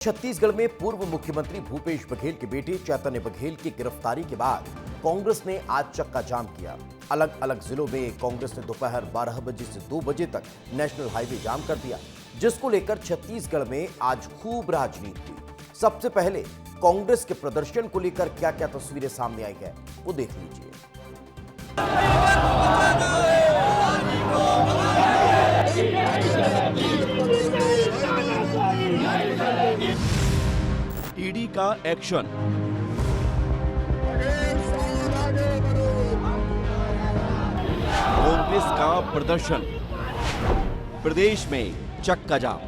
छत्तीसगढ़ में पूर्व मुख्यमंत्री भूपेश बघेल के बेटे चैतन्य बघेल की गिरफ्तारी के बाद कांग्रेस ने आज चक्का जाम किया। अलग अलग जिलों में कांग्रेस ने दोपहर 12 बजे से 2 बजे तक नेशनल हाईवे जाम कर दिया, जिसको लेकर छत्तीसगढ़ में आज खूब राजनीति हुई। सबसे पहले कांग्रेस के प्रदर्शन को लेकर क्या क्या तस्वीरें सामने आई है, वो देख लीजिए। ईडी का एक्शन, कांग्रेस का प्रदर्शन, प्रदेश में चक्का जाम।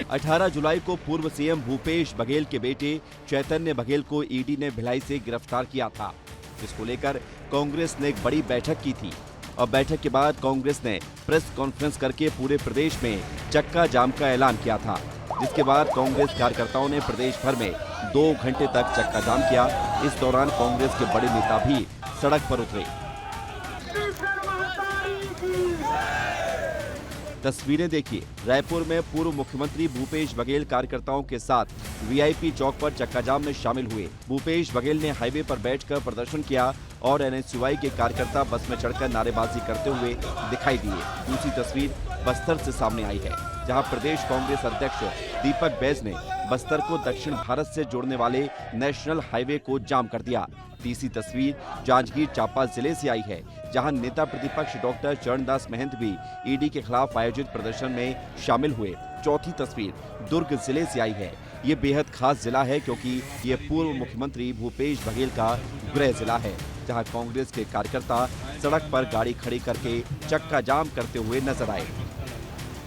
18 जुलाई को पूर्व सीएम भूपेश बघेल के बेटे चैतन्य बघेल को ईडी ने भिलाई से गिरफ्तार किया था, जिसको लेकर कांग्रेस ने एक बड़ी बैठक की थी और बैठक के बाद कांग्रेस ने प्रेस कॉन्फ्रेंस करके पूरे प्रदेश में चक्का जाम का ऐलान किया था, जिसके बाद कांग्रेस कार्यकर्ताओं ने प्रदेश भर में 2 घंटे तक चक्का जाम किया। इस दौरान कांग्रेस के बड़े नेता भी सड़क पर उतरे। तस्वीरें देखिए, रायपुर में पूर्व मुख्यमंत्री भूपेश बघेल कार्यकर्ताओं के साथ वीआईपी चौक पर चक्का जाम में शामिल हुए। भूपेश बघेल ने हाईवे पर बैठकर प्रदर्शन किया और एनएसयूआई के कार्यकर्ता बस में चढ़कर नारेबाजी करते हुए दिखाई दिए। दूसरी तस्वीर बस्तर से सामने आई है, जहां प्रदेश कांग्रेस अध्यक्ष दीपक बैज ने बस्तर को दक्षिण भारत से जोड़ने वाले नेशनल हाईवे को जाम कर दिया। तीसरी तस्वीर जांजगीर चांपा जिले से आई है, जहां नेता प्रतिपक्ष डॉक्टर चरणदास महंत भी ईडी के खिलाफ आयोजित प्रदर्शन में शामिल हुए। चौथी तस्वीर दुर्ग जिले से आई है। ये बेहद खास जिला है क्योंकि ये पूर्व मुख्यमंत्री भूपेश बघेल का गृह जिला है, जहां कांग्रेस के कार्यकर्ता सड़क पर गाड़ी खड़ी करके चक्का जाम करते हुए नजर आए।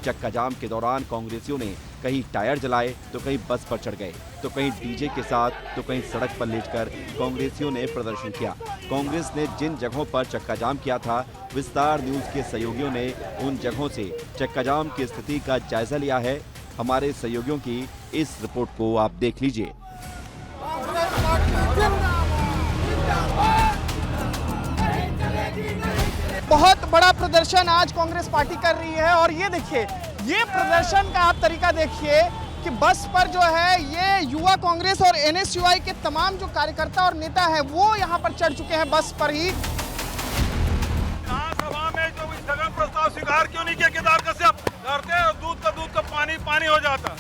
चक्का जाम के दौरान कांग्रेसियों ने कहीं टायर जलाए तो कहीं बस पर चढ़ गए, तो कहीं डीजे के साथ तो कहीं सड़क पर लेटकर कांग्रेसियों ने प्रदर्शन किया। कांग्रेस ने जिन जगहों पर चक्का जाम किया था, विस्तार न्यूज के सहयोगियों ने उन जगहों से चक्का जाम की स्थिति का जायजा लिया है। हमारे सहयोगियों की इस रिपोर्ट को आप देख लीजिए। बहुत बड़ा प्रदर्शन आज कांग्रेस पार्टी कर रही है और ये देखिए, ये प्रदर्शन का आप तरीका देखिए कि बस पर जो है ये युवा कांग्रेस और एनएसयूआई के तमाम जो कार्यकर्ता और नेता है वो यहाँ पर चढ़ चुके हैं बस पर ही। विधानसभा में जो स्थगन प्रस्ताव स्वीकार क्यों नहीं किया? केदार कश्यप करते हैं, दूध का पानी पानी हो जाता।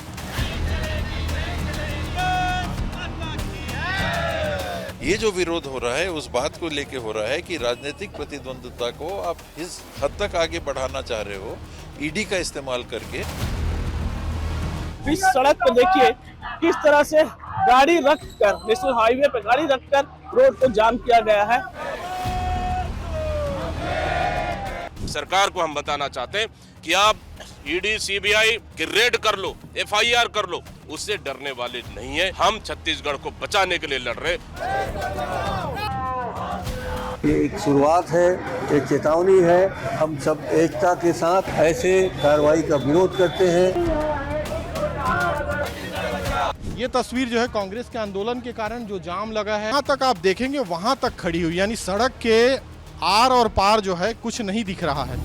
ये जो विरोध हो रहा है उस बात को लेके हो रहा है कि राजनीतिक प्रतिद्वंद्विता को आप इस हद तक आगे बढ़ाना चाह रहे हो ईडी का इस्तेमाल करके। इस सड़क पे देखिए किस तरह से गाड़ी रखकर, नेशनल हाईवे पे गाड़ी रखकर रोड को जाम किया गया है। सरकार को हम बताना चाहते हैं कि आप ईडी सीबीआई की रेड कर लो, एफआईआर कर लो, उससे डरने वाले नहीं है। हम छत्तीसगढ़ को बचाने के लिए लड़ रहे। ये एक शुरुआत है, एक चेतावनी है। हम सब एकता के साथ ऐसे कार्रवाई का विरोध करते हैं। ये तस्वीर जो है कांग्रेस के आंदोलन के कारण जो जाम लगा है, वहां तक आप देखेंगे वहां तक खड़ी हुई, यानी सड़क के आर और पार जो है कुछ नहीं दिख रहा है।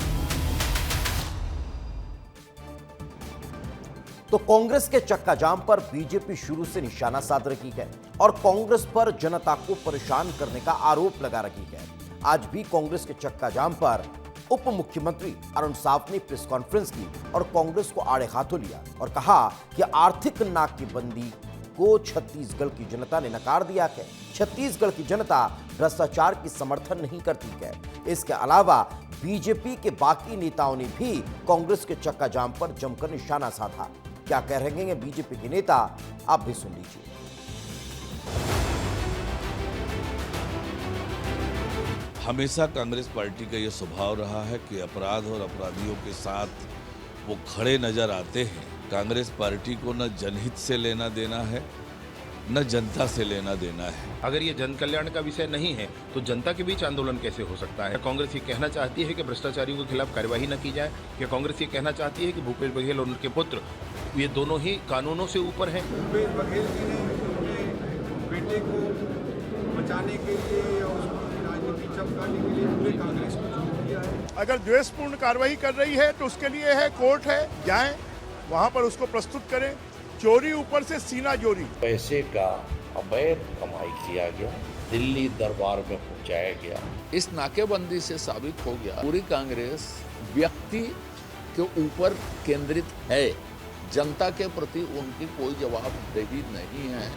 तो कांग्रेस के चक्का जाम पर बीजेपी शुरू से निशाना साध रही है और कांग्रेस पर जनता को परेशान करने का आरोप लगा रही है। आज भी कांग्रेस के चक्का जाम पर उप मुख्यमंत्री अरुण साव ने प्रेस कॉन्फ्रेंस की और कांग्रेस को आड़े हाथों लिया और कहा कि आर्थिक नाकेबंदी को छत्तीसगढ़ की जनता ने नकार दिया है। छत्तीसगढ़ की जनता भ्रष्टाचार की समर्थन नहीं करती है। इसके अलावा बीजेपी के बाकी नेताओं ने भी कांग्रेस के चक्का जाम पर जमकर निशाना साधा। क्या कह रहे हैं बीजेपी के नेता, आप भी सुन लीजिए। हमेशा कांग्रेस पार्टी का ये स्वभाव रहा है कि अपराध और अपराधियों के साथ वो खड़े नजर आते हैं। कांग्रेस पार्टी को न जनहित से लेना देना है, न जनता से लेना देना है। अगर ये जन कल्याण का विषय नहीं है तो जनता के बीच आंदोलन कैसे हो सकता है? कांग्रेस ये कहना चाहती है कि भ्रष्टाचारियों के खिलाफ कार्यवाही न की जाए, या कांग्रेस ये कहना चाहती है कि भूपेश बघेल और उनके पुत्र ये दोनों ही कानूनों से ऊपर हैं? भूपेश बघेल जी ने अपने बेटे को बचाने के लिए और उसकी राजनीति चमकाने के लिए पूरे कांग्रेस को चुन किया है। अगर द्वेषपूर्ण कार्रवाई कर रही है तो उसके लिए है कोर्ट है, जाएं वहां पर उसको प्रस्तुत करें। चोरी ऊपर से सीना जोरी। पैसे का अवैध कमाई किया गया, दिल्ली दरबार में पहुंचाया गया। इस नाकेबंदी से साबित हो गया पूरी कांग्रेस व्यक्ति के ऊपर केंद्रित है, जनता के प्रति उनकी कोई जवाबदेही नहीं है।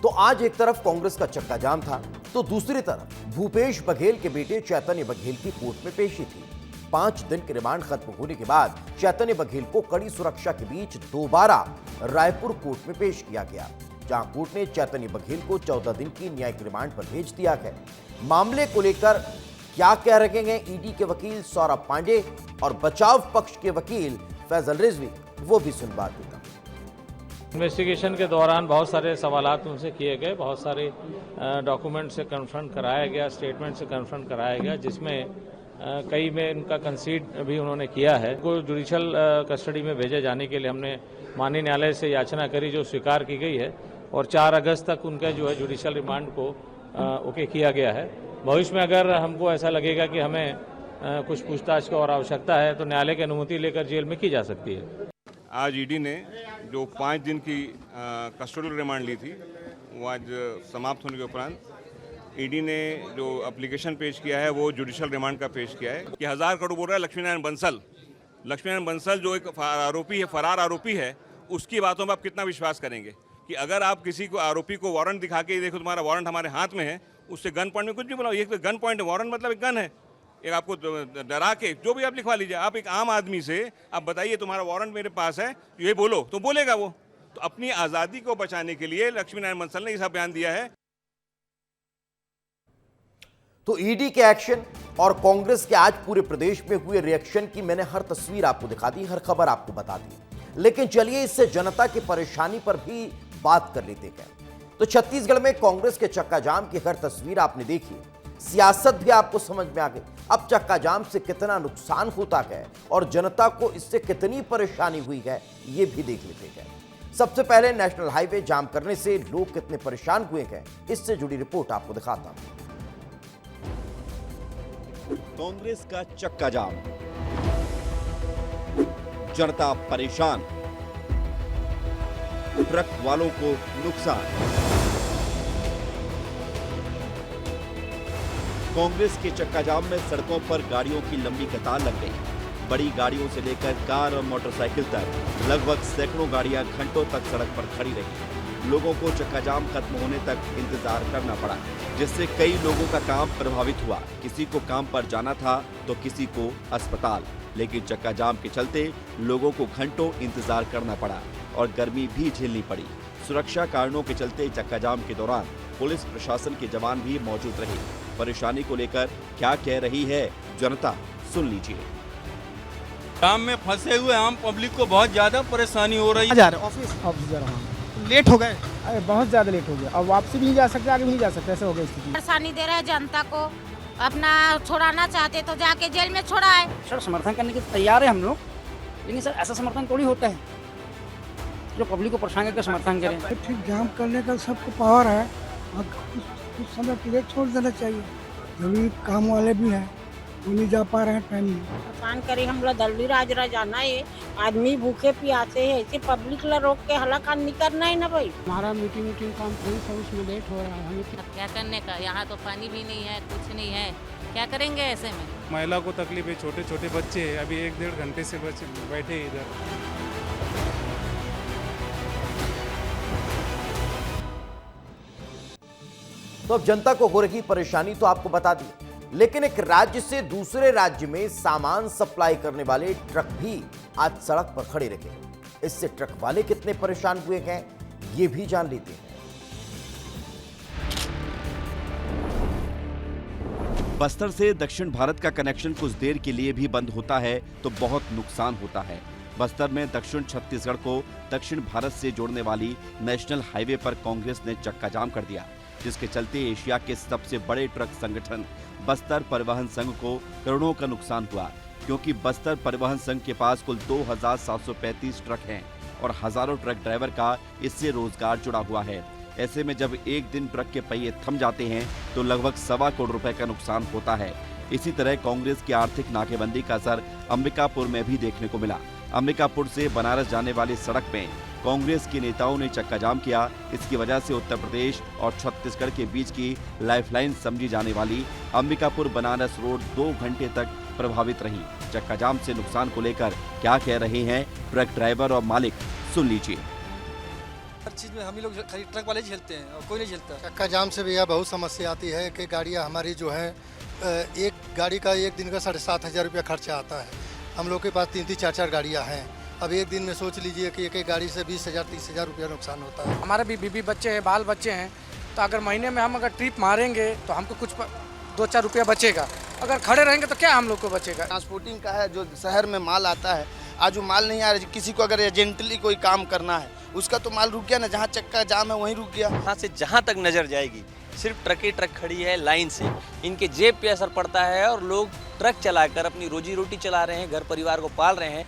तो आज एक तरफ कांग्रेस का चक्का जाम था, तो दूसरी तरफ भूपेश बघेल के बेटे चैतन्य बघेल की कोर्ट में पेशी थी। 5 दिन के रिमांड खत्म होने के बाद चैतन्य बघेल को कड़ी सुरक्षा के बीच दोबारा रायपुर कोर्ट में पेश किया गया, जहां कोर्ट ने चैतन्य बघेल को 14 दिन की न्यायिक रिमांड पर भेज दिया है। मामले को लेकर क्या कह रहे हैं ईडी के वकील सौरभ पांडे और बचाव पक्ष के वकील फैजल रिजवी, वो भी सुनवा देता। इन्वेस्टिगेशन के दौरान बहुत सारे सवालात उनसे किए गए, बहुत सारे डॉक्यूमेंट से कन्फ्रंट कराया गया, स्टेटमेंट से कन्फ्रंट कराया गया, जिसमें कई में इनका कंसीड भी उन्होंने किया है। को जुडिशियल कस्टडी में भेजे जाने के लिए हमने माननीय न्यायालय से याचना करी, जो स्वीकार की गई है, और 4 अगस्त तक उनका जो है जुडिशियल रिमांड को ओके किया गया है। भविष्य में अगर हमको ऐसा लगेगा कि हमें कुछ पूछताछ की और आवश्यकता है तो न्यायालय की अनुमति लेकर जेल में की जा सकती है। आज ईडी ने जो 5 दिन की कस्टोडियल रिमांड ली थी, वो आज समाप्त होने के उपरांत ईडी ने जो एप्लीकेशन पेश किया है वो जुडिशियल रिमांड का पेश किया है कि 1000 करोड़ बोल रहा है लक्ष्मीनारायण बंसल जो एक आरोपी है, फरार आरोपी है, उसकी बातों में आप कितना विश्वास करेंगे कि अगर आप किसी को आरोपी को वारंट दिखा के देखो तुम्हारा वारंट हमारे हाथ में है, उससे गन पॉइंट में कुछ भी बुलाओ, ये गन पॉइंट है, वारंट मतलब एक गन है, एक आपको डरा के जो भी आप लिखवा लीजिए। आप एक आम आदमी से आप बताइए तुम्हारा वारंट मेरे पास है, ये बोलो तो बोलेगा वो। तो अपनी आज़ादी को बचाने के लिए लक्ष्मीनारायण बंसल ने ये सब बयान दिया है। तो ईडी के एक्शन और कांग्रेस के आज पूरे प्रदेश में हुए रिएक्शन की मैंने हर तस्वीर आपको दिखा दी, हर खबर आपको बता दी, लेकिन चलिए इससे जनता की परेशानी पर भी बात कर लेते हैं। तो छत्तीसगढ़ में कांग्रेस के चक्का जाम की हर तस्वीर आपने देखी, सियासत भी आपको समझ में आ गई। अब चक्का जाम से कितना नुकसान होता है और जनता को इससे कितनी परेशानी हुई है, ये भी देख लेते हैं। सबसे पहले नेशनल हाईवे जाम करने से लोग कितने परेशान हुए हैं, इससे जुड़ी रिपोर्ट आपको दिखाता हूं। कांग्रेस का चक्का जाम, जनता परेशान, ट्रक वालों को नुकसान। कांग्रेस के चक्का जाम में सड़कों पर गाड़ियों की लंबी कतार लग गई। बड़ी गाड़ियों से लेकर कार और मोटरसाइकिल तक लगभग सैकड़ों गाड़ियां घंटों तक सड़क पर खड़ी रही। लोगों को चक्का जाम खत्म होने तक इंतजार करना पड़ा, जिससे कई लोगों का काम प्रभावित हुआ। किसी को काम पर जाना था तो किसी को अस्पताल, लेकिन चक्का जाम के चलते लोगों को घंटों इंतजार करना पड़ा और गर्मी भी झेलनी पड़ी। सुरक्षा कारणों के चलते चक्का जाम के दौरान पुलिस प्रशासन के जवान भी मौजूद रहे। परेशानी को लेकर क्या कह रही है जनता, सुन लीजिए। जाम में फंसे हुए आम पब्लिक को बहुत ज्यादा परेशानी हो रही है। ऑफिस जा रहा हूं, लेट हो गए, अरे बहुत ज्यादा लेट हो गया। अब वापसी भी नहीं जा सकते, आगे भी नहीं जा सकते, ऐसे हो गई स्थिति। परेशानी दे रहे हैं जनता को, अपना छोड़ाना चाहते तो जाके जेल में छोड़ाए। सर समर्थन करने के तैयार है हम लोग, लेकिन सर ऐसा समर्थन थोड़ी होता है जो पब्लिक को परेशान करके समर्थन करें। ठीक जाम करने का सबको पावर है, कुछ समय के लिए छोड़ देना चाहिए। जरूरी काम वाले भी हैं, वो नहीं जा पा रहे हैं टाइम में। परेशान करी हम लोग दिल्ली राजरा जाना है, आदमी भूखे प्यासे है, ऐसे पब्लिक ला रोक के हलाकान नहीं करना है ना भाई। हमारा मीटिंग काम थोड़ी सा उसमें लेट हो रहा है, हमें क्या करने का, यहाँ तो पानी भी नहीं है, कुछ नहीं है, क्या करेंगे ऐसे में। महिला को तकलीफ है, छोटे छोटे बच्चे हैं, अभी 1-1.5 घंटे से बैठे इधर। तो अब जनता को हो रही परेशानी तो आपको बता दी, लेकिन एक राज्य से दूसरे राज्य में सामान सप्लाई करने वाले ट्रक भी आज सड़क पर खड़े रहे। इससे ट्रक वाले कितने परेशान हुए हैं, ये भी जान लेते हैं। बस्तर से दक्षिण भारत का कनेक्शन कुछ देर के लिए भी बंद होता है तो बहुत नुकसान होता है। बस्तर में दक्षिण छत्तीसगढ़ को दक्षिण भारत से जोड़ने वाली नेशनल हाईवे पर कांग्रेस ने चक्का जाम कर दिया, जिसके चलते एशिया के सबसे बड़े ट्रक संगठन बस्तर परिवहन संघ को करोड़ों का नुकसान हुआ, क्योंकि बस्तर परिवहन संघ के पास कुल 2735 ट्रक हैं और हजारों ट्रक ड्राइवर का इससे रोजगार जुड़ा हुआ है। ऐसे में जब एक दिन ट्रक के पहिए थम जाते हैं तो लगभग 1.25 करोड़ रुपए का नुकसान होता है। इसी तरह कांग्रेस की आर्थिक नाकेबंदी का असर अंबिकापुर में भी देखने को मिला। अंबिकापुर से बनारस जाने वाली सड़क में कांग्रेस के नेताओं ने चक्का जाम किया। इसकी वजह से उत्तर प्रदेश और छत्तीसगढ़ के बीच की लाइफलाइन समझी जाने वाली अंबिकापुर बनारस रोड 2 घंटे तक प्रभावित रही। चक्का जाम से नुकसान को लेकर क्या कह रहे हैं ट्रक ड्राइवर और मालिक, सुन लीजिए। हर चीज में हम ही लोग खाली ट्रक वाले झेलते हैं और कोई नहीं झेलता। चक्का जाम से भैया बहुत समस्या आती है कि गाड़ियाँ हमारी जो है एक गाड़ी का एक दिन का 7,500 रुपया खर्चा आता है। हम लोग के पास 3-3, 4-4 गाड़ियाँ हैं। अब एक दिन में सोच लीजिए कि एक गाड़ी से 20,000, 30,000 रुपया नुकसान होता है। हमारे भी बीबी बच्चे हैं, बाल बच्चे हैं, तो अगर महीने में हम अगर ट्रिप मारेंगे तो हमको कुछ 2-4 रुपया बचेगा। अगर खड़े रहेंगे तो क्या हम लोग को बचेगा। ट्रांसपोर्टिंग का है, जो शहर में माल आता है, आज वो माल नहीं आ रहा। किसी को अगर एजेंटली कोई काम करना है उसका तो माल रुक गया ना, जहाँ चक्का जाम है वहीं रुक गया। यहाँ से जहाँ तक नज़र जाएगी सिर्फ ट्रक ही ट्रक खड़ी है लाइन से। इनके जेब पे असर पड़ता है और लोग ट्रक चलाकर अपनी रोजी रोटी चला रहे हैं, घर परिवार को पाल रहे हैं।